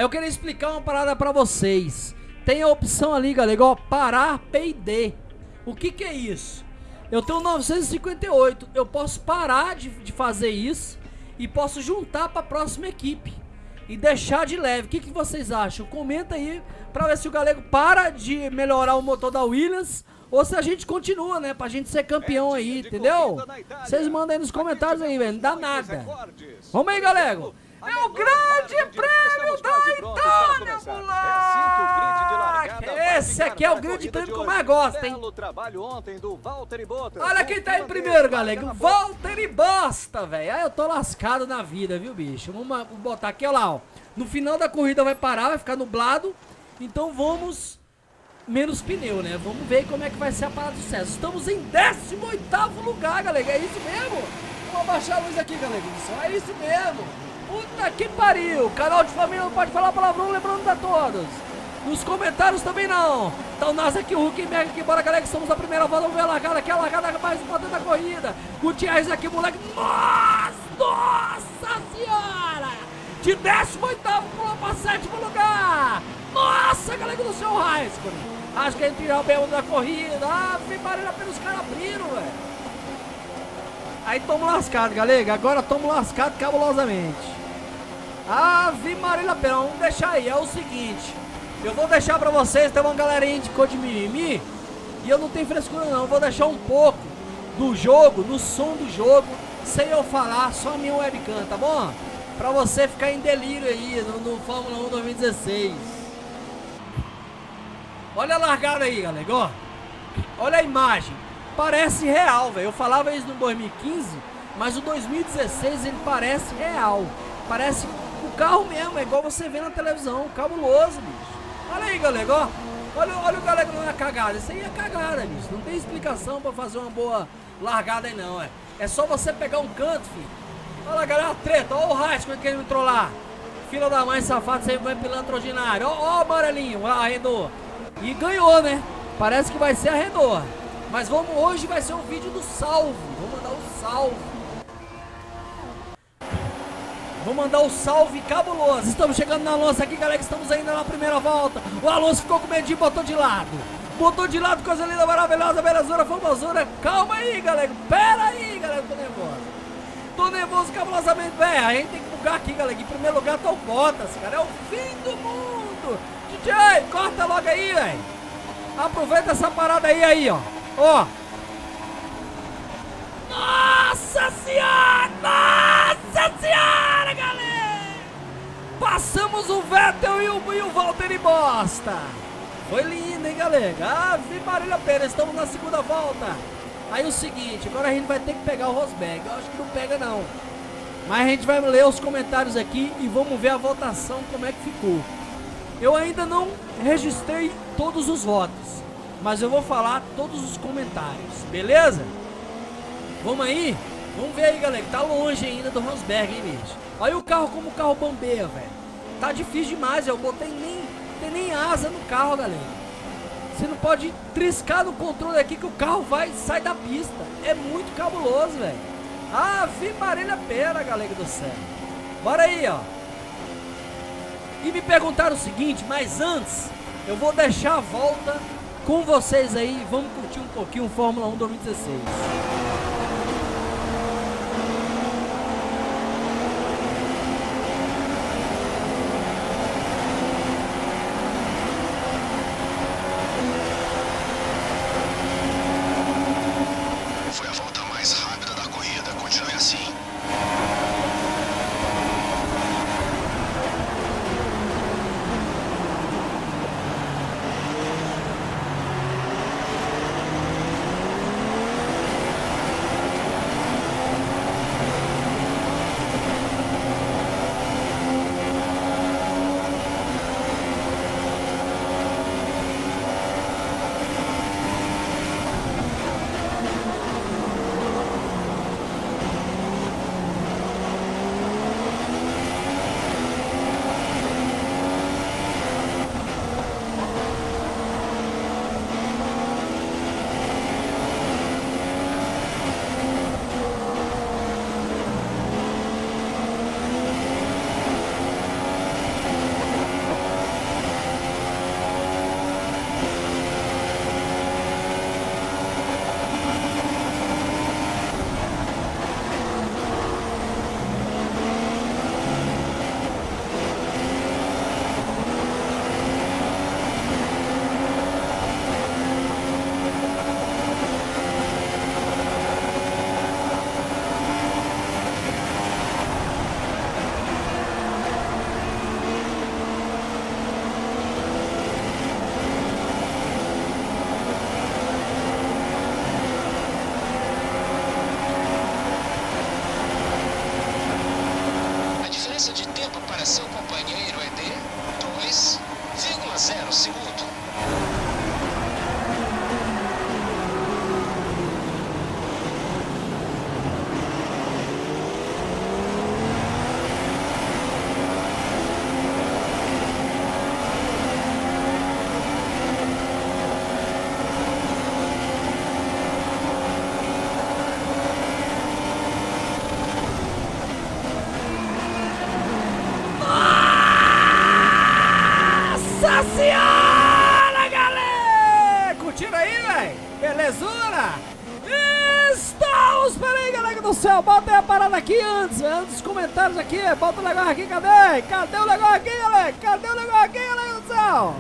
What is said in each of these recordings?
Aí eu queria explicar uma parada pra vocês. Tem a opção ali, galera, ó, parar P&D. O que que é isso? Eu tenho 958, eu posso parar de fazer isso e posso juntar pra próxima equipe e deixar de leve. O que que vocês acham? Comenta aí pra ver se o Galego para de melhorar o motor da Williams ou se a gente continua, né? Pra gente ser campeão aí, entendeu? Vocês mandam aí nos comentários aí, velho. Não dá nada. Vamos aí, Galego. É o grande prêmio da Itália, moleque! Esse aqui é o grande prêmio que eu mais gosto, hein? Olha quem tá em primeiro, Galego. Valtteri Bottas, velho. Aí eu tô lascado na vida, viu, bicho? Vamos botar aqui, olha lá, ó. No final da corrida vai parar, vai ficar nublado. Então vamos... menos pneu, né? Vamos ver como é que vai ser a parada do sucesso. Estamos em 18º lugar, galera. É isso mesmo? Vamos abaixar a luz aqui, galera. É isso mesmo. Puta que pariu. Canal de família não pode falar palavrão, lembrando a todos. Nos comentários também não. Então nós aqui, o Hulk e Mega aqui, bora, galera, que estamos na primeira volta. Vamos ver a largada aqui, a largada mais importante da corrida. Gutierrez aqui, moleque. Nossa senhora! De 18º pulou para 7º lugar. Nossa, galera do seu Raikkonen. Acho que ele tirou o B1 da corrida. Ah, Maria, pelos caras abriram, velho. Aí tomo lascado, galera. Agora tomo lascado cabulosamente. Ave Maria, pera, vamos deixar aí. É o seguinte, eu vou deixar pra vocês. Tem uma galerinha de cor de mimimi e eu não tenho frescura não. Eu vou deixar um pouco do jogo, no som do jogo, sem eu falar, só a minha webcam, tá bom? Pra você ficar em delírio aí no Fórmula 1 2016. Olha a largada aí, galera, ó. Olha a imagem. Parece real, velho. Eu falava isso no 2015, mas o 2016 ele parece real. Parece o carro mesmo, é igual você vê na televisão. Cabuloso, bicho. Olha aí, galera, ó. Olha o galera na cagada. Isso aí é cagada, bicho. Não tem explicação pra fazer uma boa largada aí, não, é. É só você pegar um canto, filho. Olha lá, galera, a treta. Olha o Raikkonen que ele entrou lá. Filha da mãe safado, sempre vai pilantra ordinário. Ó o amarelinho, lá, arredor. E ganhou, né? Parece que vai ser a Renault. Mas hoje vai ser um vídeo do salve. Vou mandar o salve. Vou mandar o salve cabuloso. Estamos chegando na Alonso aqui, galera. Estamos ainda na primeira volta. O Alonso ficou com medinho, botou de lado. Botou de lado, coisa linda, maravilhosa, belezura, famosura. Calma aí, galera. Pera aí, galera. Tô nervoso. Tô nervoso cabulosamente, velho. A gente tem que bugar aqui, galera. Em primeiro lugar tá o Bottas, cara. É o fim do mundo. DJ, corta logo aí, velho. Aproveita essa parada aí, ó. Ó. Nossa senhora! Nossa senhora, galera! Passamos o Vettel e o Valtteri Bottas. Foi lindo, hein, galera? Ave Maria Pera, estamos na segunda volta. Aí o seguinte, agora a gente vai ter que pegar o Rosberg. Eu acho que não pega, não. Mas a gente vai ler os comentários aqui e vamos ver a votação, como é que ficou. Eu ainda não registrei todos os votos, mas eu vou falar todos os comentários, beleza? Vamos aí? Vamos ver aí, galera, tá longe ainda do Rosberg, hein, bicho? Olha o carro como o carro bambeia, velho. Tá difícil demais, eu botei tem nem asa no carro, galera. Você não pode triscar no controle aqui que o carro sai da pista. É muito cabuloso, velho. Ave Maria Pera, galera do céu. Bora aí, ó. E me perguntaram o seguinte, mas antes eu vou deixar a volta com vocês aí. Vamos curtir um pouquinho o Fórmula 1 2016. Foi a volta mais rápida da corrida, continue assim. galera? Estamos, peraí, galera do céu, bota aí a parada aqui antes dos comentários aqui, bota o negócio aqui, cadê? Cadê o negócio aqui, galera? Cadê o negócio aqui, galera do céu?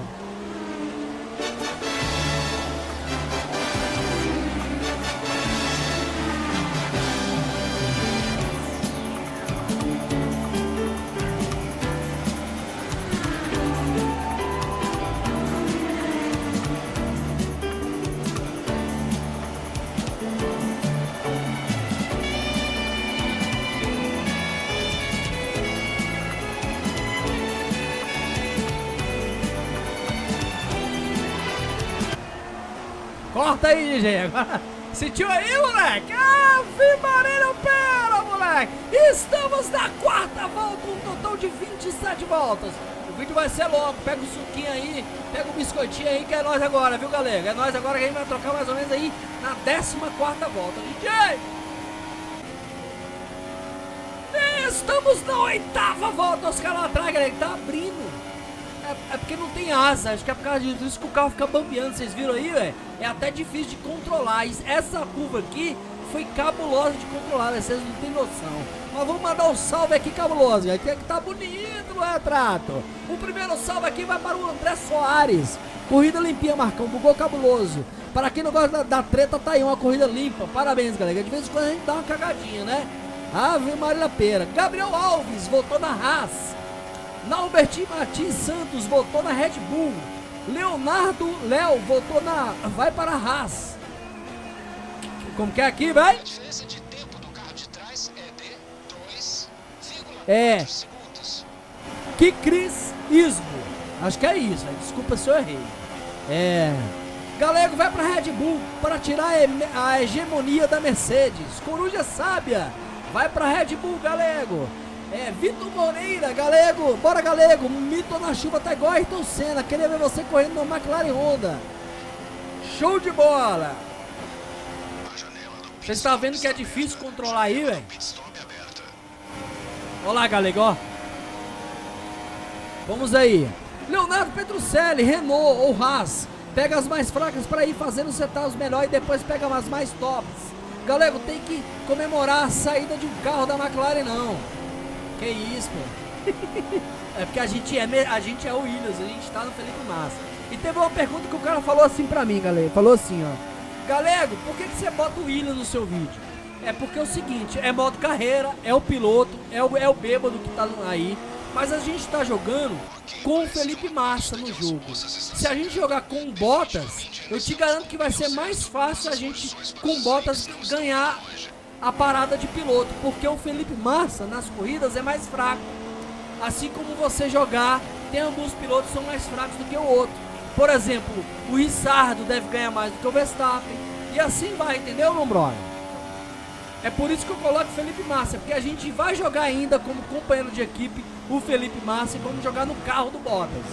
Corta aí, DJ. Agora, sentiu aí, moleque? Ave Maria, pera, moleque. Estamos na quarta volta, um total de 27 voltas. O vídeo vai ser logo. Pega o suquinho aí, pega o biscoitinho aí, que é nós agora, viu, galera? É nós agora que a gente vai trocar mais ou menos aí na 14ª volta. DJ! Estamos na 8ª volta. Os caras lá atrás, galera, que tá abrindo. É porque não tem asa, acho que é por causa disso que o carro fica bambeando, vocês viram aí, velho? É até difícil de controlar. Essa curva aqui foi cabulosa de controlar, vocês não tem noção. Mas vamos mandar um salve aqui cabuloso, galera, que tá bonito no retrato. O primeiro salve aqui vai para o André Soares. Corrida limpinha, Marcão, bugou cabuloso. Para quem não gosta da treta, tá aí uma corrida limpa. Parabéns, galera, de vez em quando a gente dá uma cagadinha, né? Ave Maria Pera. Gabriel Alves voltou na Haas. Nalbertin Martins Santos voltou na Red Bull. Leonardo Léo voltou na... vai para a Haas. Como que é aqui, vai? A diferença de tempo do carro de trás é de 2,4 segundos. Que Cris Ismo. Acho que é isso, véio. Desculpa se eu errei. Galego vai para a Red Bull para tirar a hegemonia da Mercedes. Coruja Sábia vai para a Red Bull, Galego. Vitor Moreira, Galego, bora Galego, Mito na chuva tá igual Ayrton Senna, queria ver você correndo na McLaren Honda. Show de bola. Vocês estão vendo que é difícil controlar aí, velho? Olha lá, Galego, ó. Vamos aí. Leonardo Petrucelli, Renault ou Haas, pega as mais fracas para ir fazendo setar os melhores e depois pega as mais tops. Galego, tem que comemorar a saída de um carro da McLaren, não. Que isso, pô. É porque a gente é o Williams, a gente tá no Felipe Massa. E teve uma pergunta que o cara falou assim pra mim, galera. Falou assim, ó: Galego, por que você bota o Williams no seu vídeo? É porque é o seguinte, é modo carreira, é o piloto, é o bêbado que tá aí. Mas a gente tá jogando com o Felipe Massa no jogo. Se a gente jogar com o Bottas, eu te garanto que vai ser mais fácil a gente, com o Bottas, ganhar a parada de piloto, porque o Felipe Massa nas corridas é mais fraco. Assim como você jogar, tem alguns pilotos que são mais fracos do que o outro. Por exemplo, o Ricardo deve ganhar mais do que o Verstappen. E assim vai, entendeu, meu brother? É por isso que eu coloco o Felipe Massa, porque a gente vai jogar ainda como companheiro de equipe o Felipe Massa e vamos jogar no carro do Bottas.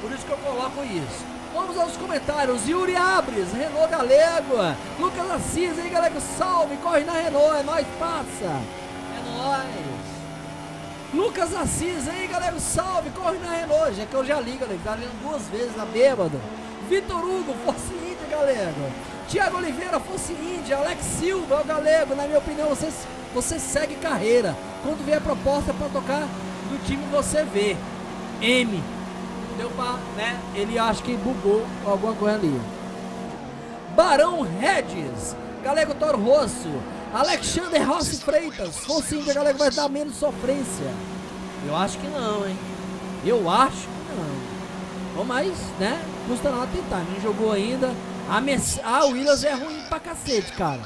Por isso que eu coloco isso. Vamos aos comentários. Yuri Abres, Renault Galego. Lucas Assis, aí galera, salve, corre na Renault, é nóis, passa. É nóis. Lucas Assis, aí galera, salve, corre na Renault. Já que eu já li, galera, tá lendo 2 vezes na bêbado. Vitor Hugo, Força Índia, galera. Tiago Oliveira, Força Índia. Alex Silva, o galego, na minha opinião, você segue carreira. Quando vier a proposta pra tocar do time, você vê. M. Deu pra, né? Ele acha que bugou alguma coisa ali. Barão Regis, Galego Toro Rosso, Alexander Rossi Freitas, Foncinho, Galego vai dar menos sofrência. Eu acho que não, hein? Eu acho que não. Bom, mas, né? Custa nada tentar, não jogou ainda. A Williams é ruim pra cacete, cara.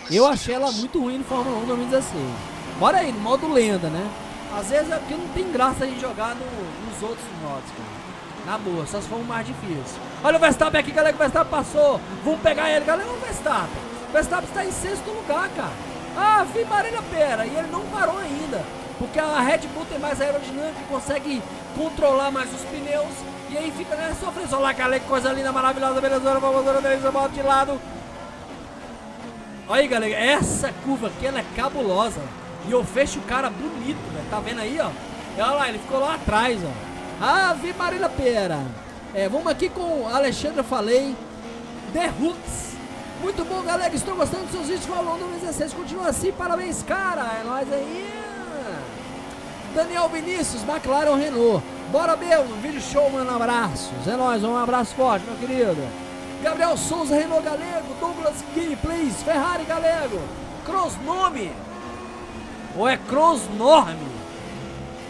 Eu achei ela muito ruim no Fórmula 1 2016. Bora aí, no modo lenda, né? Às vezes é porque não tem graça a gente jogar nos outros modos, cara. Na boa, só se for o mais difícil. Olha o Verstappen aqui, galera, o Verstappen passou. Vamos pegar ele, galera, o Verstappen. O Verstappen está em 6º lugar, cara. Ah, vi Marília Pera. E ele não parou ainda. Porque a Red Bull tem mais aerodinâmica, consegue controlar mais os pneus. E aí fica nessa sofrência. Olha lá, galera, que coisa linda, maravilhosa. Beleza, bota de lado. Olha aí, galera, essa curva aqui, ela é cabulosa. E eu fecho o cara bonito, velho. Tá vendo aí, ó? E olha lá, ele ficou lá atrás, ó. Ave Marília Pera. Vamos aqui com o Alexandre, eu falei. The Hooks. Muito bom, galera, estou gostando dos seus vídeos, falando 2016, continua assim, parabéns, cara, é nóis aí. Daniel Vinícius, McLaren ou Renault, bora mesmo, vídeo show, mano, abraços, é nóis, um abraço forte, meu querido. Gabriel Souza, Renault Galego, Douglas Gameplays, Ferrari Galego, Crossnome, ou é Crossnorme,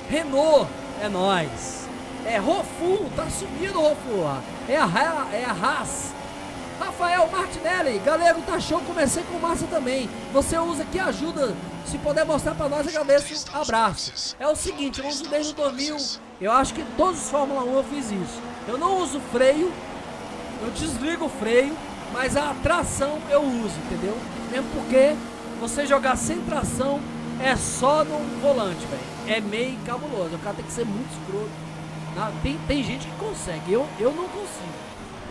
Renault, é nóis. É Rofu, tá sumido Rofu, é a Haas. Rafael Martinelli, Galego tá show, comecei com massa também. Você usa que ajuda, se puder mostrar pra nós, agradeço, abraço. É o seguinte, eu uso desde o 2000, eu acho que todos os Fórmula 1 eu fiz isso. Eu não uso freio, eu desligo o freio, mas a tração eu uso, entendeu? Mesmo porque você jogar sem tração é só no volante, velho. É meio cabuloso, o cara tem que ser muito escroto. Tem gente que consegue, eu não consigo.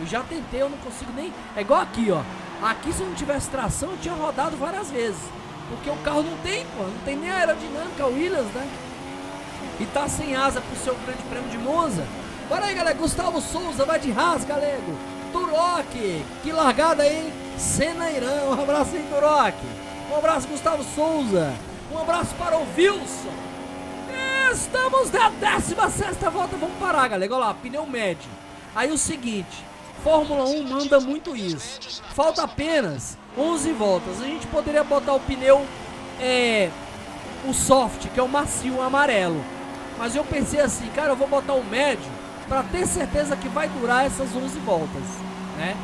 Eu já tentei, eu não consigo nem... É igual aqui, ó. Aqui, se eu não tivesse tração, eu tinha rodado várias vezes. Porque o carro não tem, pô. Não tem nem aerodinâmica, Williams, né? E tá sem asa pro seu grande prêmio de Monza. Bora aí, galera. Gustavo Souza, vai de Haas, galego. Turok, que largada aí. Senna Irã, um abraço aí, Turok. Um abraço, Gustavo Souza. Um abraço para o Wilson. Estamos na 16ª volta. Vamos parar, galera. Olha lá, pneu médio. Aí o seguinte... Fórmula 1 manda muito isso. Falta apenas 11 voltas. A gente poderia botar o pneu o soft, que é o macio, o amarelo. Mas eu pensei assim, cara, eu vou botar o médio para ter certeza que vai durar essas 11 voltas, né?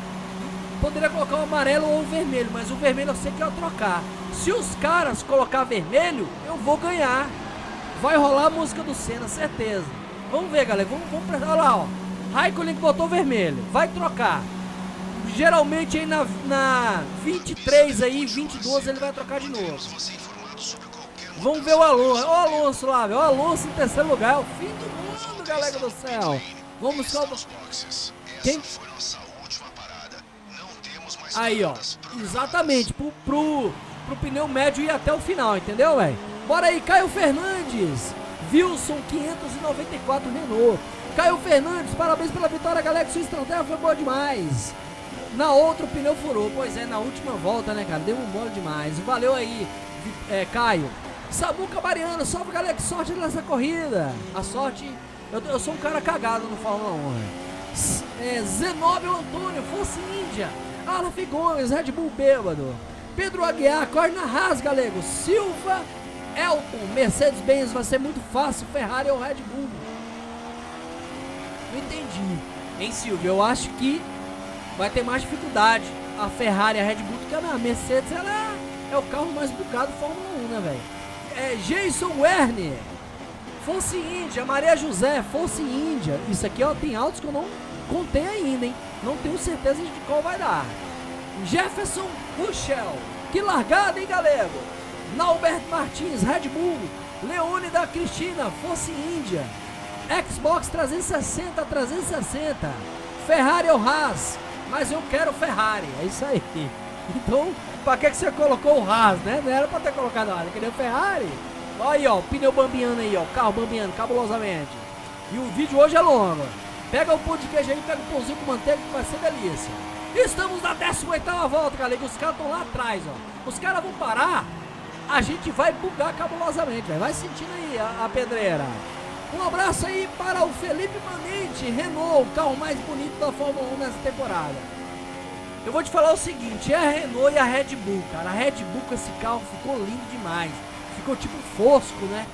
Poderia colocar o amarelo ou o vermelho, mas o vermelho eu sei que eu vou trocar. Se os caras colocar vermelho, eu vou ganhar. Vai rolar a música do Senna, certeza. Vamos ver, galera. Vamos prestar. Olha lá, ó. Raikkonen que botou vermelho, vai trocar. Geralmente aí na 23 aí, 22 ele vai trocar de novo. Vamos ver o Alonso, ó o Alonso lá, velho. O Alonso em terceiro lugar, é o fim do mundo, galera do céu. Vamos só... Quem? Aí, ó, exatamente, pro pneu médio ir até o final, entendeu, velho? Bora aí, Caio Fernandes, Wilson 594 Renault. Caio Fernandes, parabéns pela vitória, galera, sua estratégia foi boa demais. Na outra o pneu furou, pois é, na última volta, né, cara, deu um bolo demais. Valeu aí, Caio. Samuca Mariano, salve, galera, que sorte nessa corrida. A sorte, eu sou um cara cagado no Fórmula 1. Zenóbio Antônio, Força Índia. Alan Gomes, Red Bull bêbado. Pedro Aguiar, corre na Haas, galego. Silva, Elton, Mercedes-Benz, vai ser muito fácil, Ferrari ou Red Bull. Não entendi, hein, Silvio? Eu acho que vai ter mais dificuldade a Ferrari e a Red Bull do que a Mercedes. Ela é o carro mais bucado do Fórmula 1, né, velho? Jason Werner, Força Índia. Maria José, Força Índia. Isso aqui, ó, tem autos que eu não contei ainda, hein? Não tenho certeza de qual vai dar. Jefferson Ruschel, que largada, hein, galera? Naubert Martins, Red Bull. Leônida Cristina, Força Índia. Xbox 360, Ferrari ou Haas, mas eu quero Ferrari, é isso aí. Então, pra que você colocou o Haas, né? Não era pra ter colocado nada, queria o Ferrari. Olha aí, ó, o pneu bambiando aí, ó, carro bambiando cabulosamente. E o vídeo hoje é longo. Pega o pão de queijo aí, pega o pãozinho com manteiga que vai ser delícia. Estamos na 18ª volta, galera, os caras estão lá atrás, ó. Os caras vão parar, a gente vai bugar cabulosamente, véio. Vai sentindo aí a pedreira. Um abraço aí para o Felipe Manente, Renault, o carro mais bonito da Fórmula 1 nessa temporada. Eu vou te falar o seguinte, é a Renault e a Red Bull, cara. A Red Bull com esse carro ficou lindo demais. Ficou tipo fosco, né?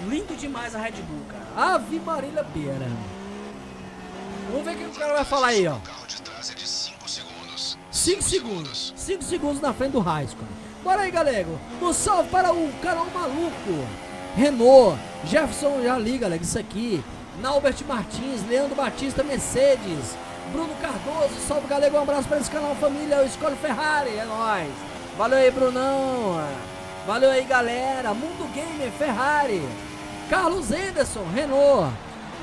Lindo demais a Red Bull, cara. Ave Marília Beira. Vamos ver o que o cara vai falar aí, ó. 5 segundos. 5 segundos na frente do Raikkonen. Bora aí, galera. Um salve para o canal maluco. Renault, Jefferson, já li, galera, isso aqui. Naubert Martins, Leandro Batista, Mercedes. Bruno Cardoso, salve, galera, um abraço para esse canal, família, eu escolho Ferrari, é nóis. Valeu aí, Brunão. Valeu aí, galera. Mundo Gamer, Ferrari. Carlos Anderson, Renault.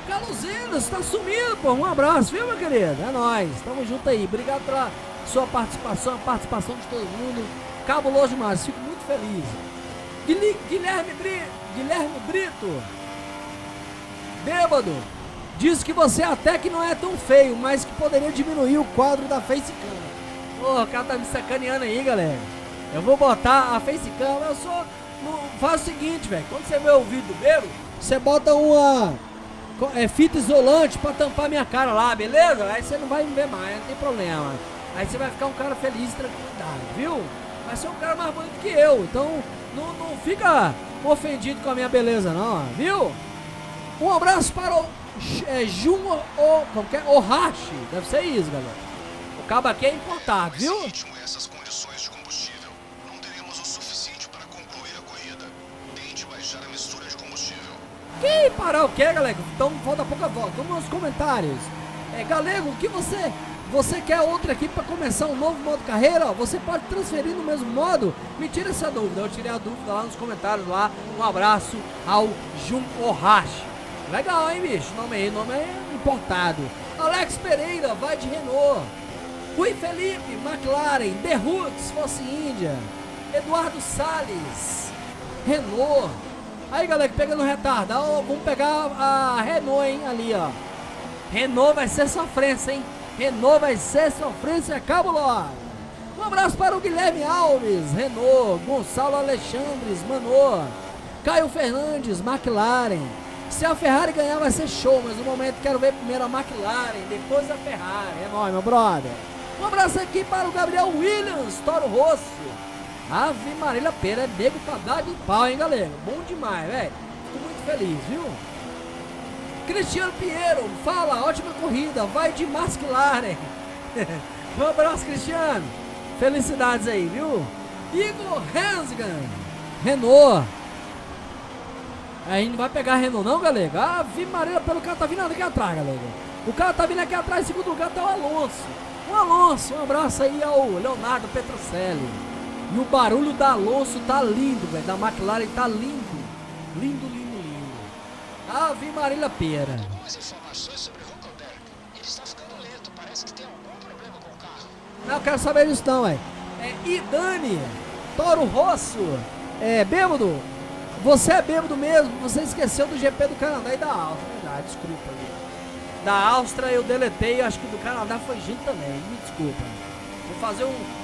Carlos Anderson, tá sumido, pô. Um abraço, viu, meu querido? É nóis, tamo junto aí. Obrigado pela sua participação, a participação de todo mundo. Cabuloso demais, fico muito feliz. Guilherme Brito, bêbado, diz que você até que não é tão feio, mas que poderia diminuir o quadro da facecam. Porra, o cara tá me sacaneando aí, galera. Eu vou botar a facecam, eu só... Faz o seguinte, velho. Quando você vê o vídeo do Bebo, você bota uma... fita isolante pra tampar minha cara lá, beleza? Aí você não vai me ver mais, não tem problema. Aí você vai ficar um cara feliz e tranquilidade, viu? Vai ser um cara mais bonito que eu, então não fica ofendido com a minha beleza não, viu? Um abraço para o Jun Ohashi, deve ser isso, galera. O cabo aqui é importado, viu? Esse ritmo e essas condições de combustível, não teremos o suficiente para concluir a corrida. Tente baixar a mistura de combustível. Que parar o que, galego? Então falta pouca volta. Vamos nos comentários. Galego, o que você quer outra aqui para começar um novo modo carreira? Ó, você pode transferir no mesmo modo? Me tira essa dúvida. Eu tirei a dúvida lá nos comentários lá. Um abraço ao Jun Ohashi. Legal, hein, bicho? Nome é importado. Alex Pereira vai de Renault. Rui Felipe, McLaren. The Roots, Force India. Eduardo Salles, Renault. Aí, galera, pegando retardo, vamos pegar a Renault, hein, ali, ó. Renault vai ser sofrência, hein. Renault vai ser sofrência cabulosa. Um abraço para o Guilherme Alves, Renault. Gonçalo Alexandres, Manor. Caio Fernandes, McLaren. Se a Ferrari ganhar vai ser show, mas no momento quero ver primeiro a McLaren, depois a Ferrari. É nóis, meu brother. Um abraço aqui para o Gabriel Williams, Toro Rosso. Ave Marília Pera, nego pra dar de pau, hein, galera? Bom demais, velho. Fico muito feliz, viu? Cristiano Pinheiro, fala, ótima corrida, vai de McLaren. Um abraço, Cristiano. Felicidades aí, viu? Igor Hansgan, Renault. A gente não vai pegar a Renault não, galera. Ave Marília Pera, o cara tá vindo aqui atrás, galera. O cara tá vindo aqui atrás, em segundo lugar tá o Alonso. O Alonso, um abraço aí ao Leonardo Petrocelli. E o barulho da Alonso tá lindo, velho. Da McLaren tá lindo. Lindo, lindo, lindo. Ave Marília Pera. Algumas informações sobre Huckelberg. Ele está ficando lento. Parece que tem algum problema com o carro. Não, eu quero saber disso não, velho. E Dani, Toro Rosso, bêbado. Você é bêbado mesmo. Você esqueceu do GP do Canadá e da Áustria. Verdade, desculpa aí. Da Áustria eu deletei. Acho que do Canadá foi gente também. Me desculpa. Vou fazer um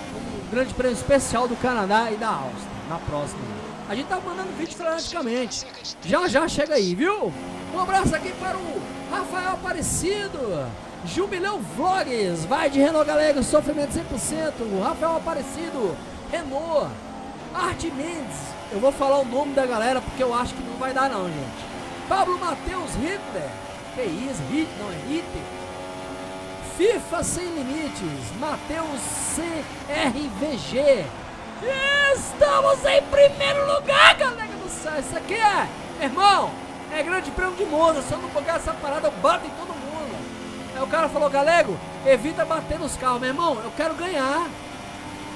grande prêmio especial do Canadá e da Áustria na próxima. A gente tá mandando vídeo freneticamente. Já chega aí, viu? Um abraço aqui para o Rafael Aparecido. Jubileu Vlogs. Vai de Renault, galera. Sofrimento 100%. O Rafael Aparecido. Renault. Arte Mendes. Eu vou falar o nome da galera porque eu acho que não vai dar não, gente. Pablo Matheus Hitler. Que isso? Não é Hitler? FIFA Sem Limites, Matheus CRVG. Estamos em primeiro lugar, galera do céu. Isso aqui irmão, é grande prêmio de Monza. Se eu não pegar essa parada, eu bato em todo mundo. Aí o cara falou, galego, evita bater nos carros. Meu irmão, eu quero ganhar.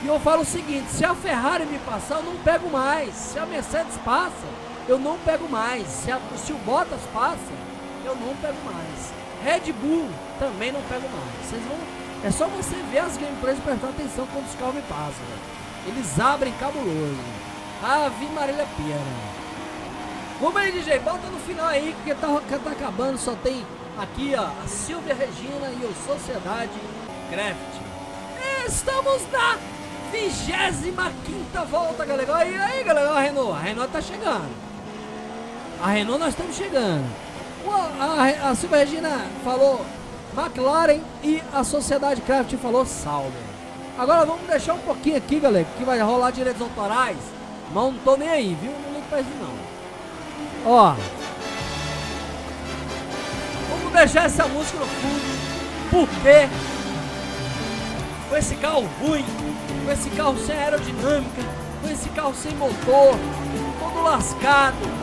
E eu falo o seguinte, se a Ferrari me passar, eu não pego mais. Se a Mercedes passa, eu não pego mais. Se o Bottas passa, eu não pego mais. Red Bull também não pego mais. Vocês vão. É só você ver as gameplays e prestar atenção quando os carros me passam. Véio. Eles abrem cabuloso. Ave Marília Pera. Vamos aí, DJ. Bota no final aí, porque tá acabando. Só tem aqui, ó, a Silvia Regina e o Sociedade Craft. Estamos na 25ª volta, galera. E aí, galera, a Renault tá chegando. A Renault nós estamos chegando. A Silvia Regina falou McLaren e a Sociedade Craft falou Sauber. Agora vamos deixar um pouquinho aqui, galera, que vai rolar direitos autorais. Mas não tô nem aí, viu? Não ligo pra isso não. Ó, vamos deixar essa música no fundo. Porque com esse carro ruim, com esse carro sem aerodinâmica, com esse carro sem motor, todo lascado,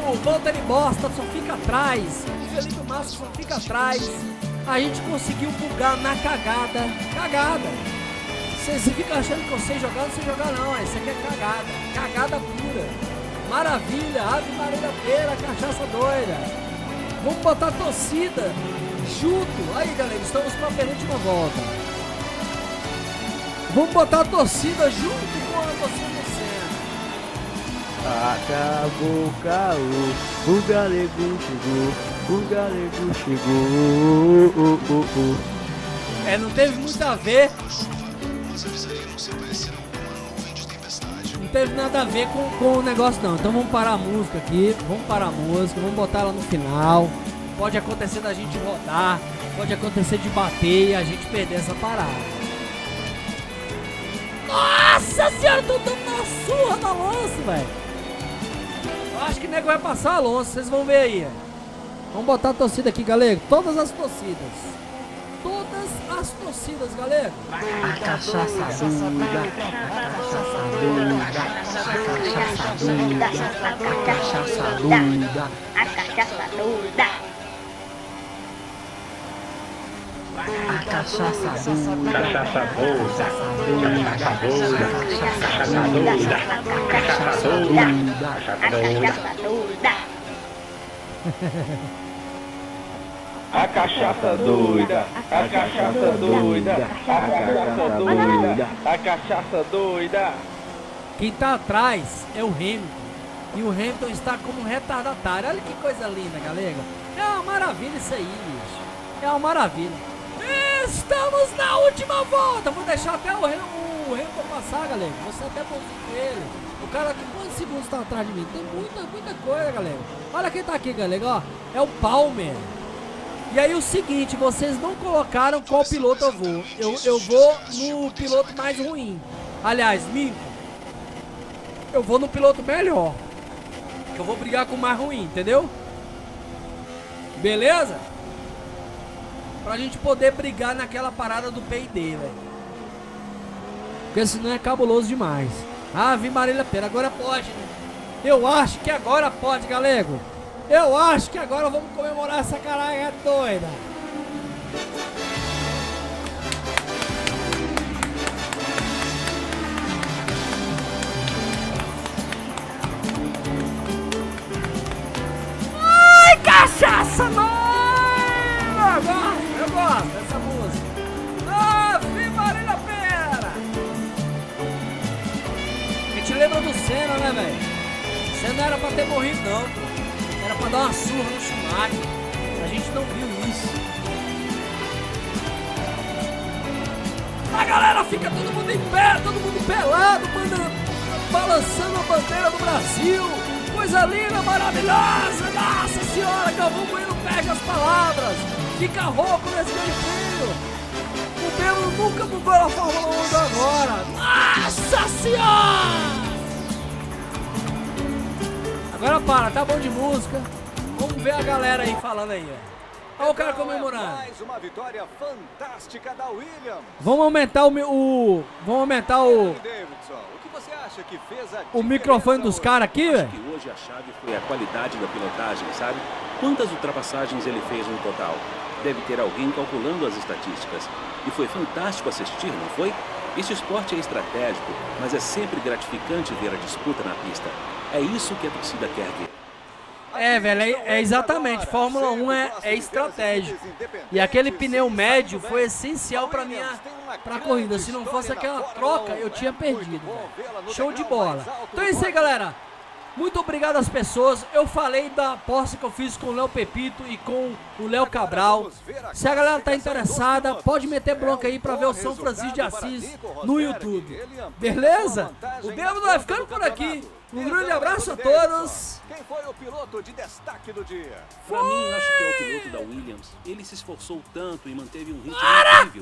o Valtteri Bottas só fica atrás, o Felipe Massa só fica atrás. A gente conseguiu bugar na cagada. Você fica achando que eu sei jogar, não sei jogar não. Isso aqui é cagada pura. Maravilha, Ave Marília Pera, cachaça doida. Vamos botar a torcida junto. Aí, galera, estamos para a penúltima volta. Vamos botar a torcida junto com a torcida do Senna. Acabou o caô, o galego chegou, Não teve muito a ver Mas avisaríamos se aparecer alguma nuvem de tempestade. Não teve nada a ver com o negócio não. Então vamos parar a música aqui. Vamos parar a música. Vamos botar ela no final. Pode acontecer da gente rodar. Pode acontecer de bater e a gente perder essa parada. Nossa senhora, tô dando uma surra no Alonso, velho. Eu acho que o nego vai passar Alonso. Vocês vão ver aí. Vamos botar a torcida aqui, galera. Todas as torcidas. Todas as torcidas, galera. A cachaça doida, a cachaça doida, a cachaça doida, A cachaça doida. a cachaça doida, Cachaça boa, cachaça doida, cachaça doida, cachaça doida, A cachaça doida. a cachaça doida, a cachaça doida, a cachaça doida. Quem tá atrás é o Hamilton. E o Hamilton está como retardatário. Olha que coisa linda, galera. É uma maravilha isso aí, bicho. É uma maravilha. Estamos na última volta. Vou deixar até o Hamilton passar, galera. Vou ser até bonzinho com ele. O cara aqui, quantos segundos tá atrás de mim? Tem muita coisa, galera. Olha quem tá aqui, galera. Ó, é o Palmer. E aí o seguinte, vocês não colocaram qual piloto eu vou. Eu vou no piloto mais ruim. Aliás, minto. Eu vou no piloto melhor. Que eu vou brigar com o mais ruim, entendeu? Beleza? Pra gente poder brigar naquela parada do P&D, velho. Porque senão é cabuloso demais. Ave Marília Pera, agora pode, né? Eu acho que agora pode, galego. Eu acho que agora vamos comemorar essa caralho doida. Ai, cachaça, não! Eu gosto dessa música. Ave Marília Pera! A gente lembra do Senna, né, velho? Senna não era pra ter morrido, não, pô. Era pra dar uma surra no Schumacher. A gente não viu isso. A galera fica todo mundo em pé, todo mundo pelado, balançando a bandeira do Brasil. Coisa linda, maravilhosa. Nossa senhora, Galvão Bueno perde as palavras. Fica rouco nesse meio frio. O Belo nunca mudou a Fórmula 1 do agora. Nossa senhora! Agora para, tá bom de música. Vamos ver a galera aí falando aí, ó. Olha o cara comemorando. Mais uma vitória fantástica da Williams. Vamos aumentar Vamos aumentar o Davidson, o que você acha que fez a o microfone dos caras aqui, velho. Que hoje a chave foi a qualidade da pilotagem, sabe? Quantas ultrapassagens ele fez no total? Deve ter alguém calculando as estatísticas. E foi fantástico assistir, não foi? Esse esporte é estratégico, mas é sempre gratificante ver a disputa na pista. É isso que a torcida quer ver. É, velho, é exatamente. Fórmula 1 é estratégico. E aquele pneu médio foi essencial pra corrida. Se não fosse aquela troca, eu tinha perdido, velho. Show de bola. Então é isso aí, galera. Muito obrigado às pessoas. Eu falei da aposta que eu fiz com o Léo Pepito e com o Léo Cabral. Se a galera tá interessada, pode meter bronca aí pra ver o São Francisco de Assis no YouTube. Beleza? O Bêbado vai ficando por aqui. Um grande abraço a todos. Quem foi o piloto de destaque do dia? Pra mim, acho que é o piloto da Williams. Ele se esforçou tanto e manteve um ritmo incrível.